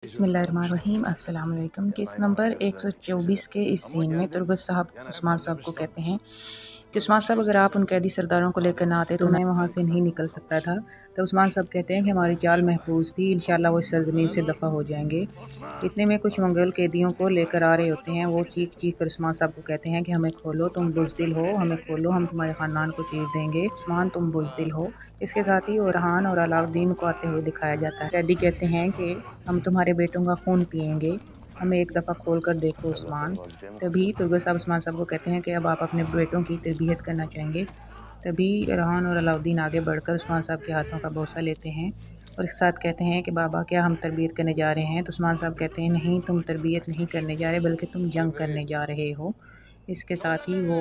बिस्मिल्लाहिर्रहमानिर्रहीम। अस्सलाम वालेकुम। केस नंबर 124 के इस सीन में तुर्गत साहब उस्मान साहब को कहते हैं कि उस्मान साहब, अगर आप उन कैदी सरदारों को लेकर ना आते तो मैं वहाँ से नहीं निकल सकता था। तो उस्मान साहब कहते हैं कि हमारी चाल महफूज थी, इंशाल्लाह वो इस सरजमीन से दफ़ा हो जाएंगे। इतने में कुछ मंगोल कैदियों को लेकर आ रहे होते हैं। वो चीख चीख कर उस्मान साहब को कहते हैं कि हमें खोलो, तुम बुज़दिल हो, हमें खोलो, हम तुम्हारे ख़ानदान को चीर देंगे। उस्मान, तुम बुज़दिल हो। इसके साथ ही ओरहान और अलाउद्दीन को आते हुए दिखाया जाता है। कैदी कहते हैं कि हम तुम्हारे बेटों का खून पिएंगे, हमें एक दफ़ा खोल कर देखो उस्मान। तभी तुर्गत साहब उस्मान साहब को कहते हैं कि अब आप अपने बेटों की तरबियत करना चाहेंगे। तभी ओरहान और अलाउद्दीन आगे बढ़कर उस्मान साहब के हाथों का बोसा लेते हैं और एक साथ कहते हैं कि बाबा, क्या हम तरबियत करने जा रहे हैं? तो उस्मान साहब कहते हैं, नहीं, तुम तरबियत नहीं करने जा रहे, बल्कि तुम जंग करने जा रहे हो। इसके साथ ही वो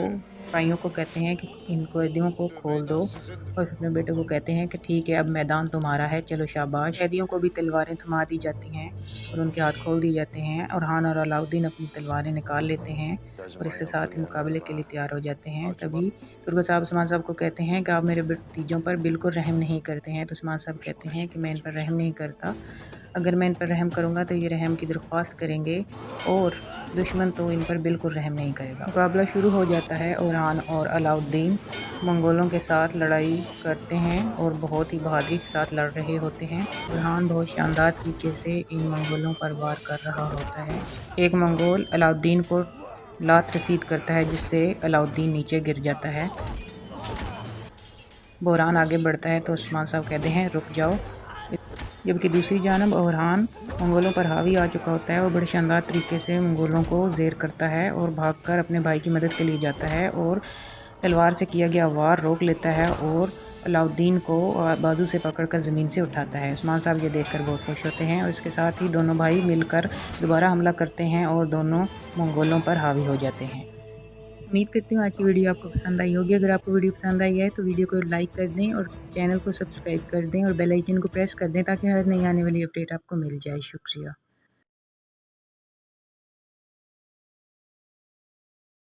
भाइयों को कहते हैं कि इन कैदियों को खोल दो और अपने बेटे को कहते हैं कि ठीक है, अब मैदान तुम्हारा है, चलो शाबाश। कैदियों को भी तलवारें थमा दी जाती हैं और उनके हाथ खोल दिए जाते हैं। ओरहान और अलाउद्दीन अपनी तलवारें निकाल लेते हैं और इसके साथ ही मुकाबले के लिए तैयार हो जाते हैं। तभी तुर्गत साहब उस्मान साहब को कहते हैं कि आप मेरे भतीजों पर बिल्कुल रहम नहीं करते हैं। तो उस्मान साहब कहते हैं कि मैं इन पर रहम नहीं करता, अगर मैं इन पर रहम करूँगा तो ये रहम की दरख्वास्त करेंगे और दुश्मन तो इन पर बिल्कुल रहम नहीं करेगा। मुकाबला शुरू हो जाता है। ओरहान और अलाउद्दीन मंगोलों के साथ लड़ाई करते हैं और बहुत ही बहादुरी के साथ लड़ रहे होते हैं। ओरहान बहुत शानदार तरीके से इन मंगोलों पर वार कर रहा होता है। एक मंगोल अलाउद्दीन को लात रसीद करता है, जिससे अलाउद्दीन नीचे गिर जाता है। बोरान आगे बढ़ता है तो उस्मान साहब कहते हैं, रुक जाओ। जबकि दूसरी जानब ओरहान मंगोलों पर हावी आ चुका होता है। वो बड़े शानदार तरीके से मंगोलों को ज़ेर करता है और भागकर अपने भाई की मदद के लिए जाता है और तलवार से किया गया वार रोक लेता है और अलाउद्दीन को बाजू से पकड़कर ज़मीन से उठाता है। उस्मान साहब ये देखकर बहुत खुश होते हैं और इसके साथ ही दोनों भाई मिलकर दोबारा हमला करते हैं और दोनों मंगोलों पर हावी हो जाते हैं। उम्मीद करती हूँ आज की वीडियो आपको पसंद आई होगी। अगर आपको वीडियो पसंद आई है तो वीडियो को लाइक कर दें और चैनल को सब्सक्राइब कर दें और बेल आइकन को प्रेस कर दें ताकि हर नई आने वाली अपडेट आपको मिल जाए। शुक्रिया।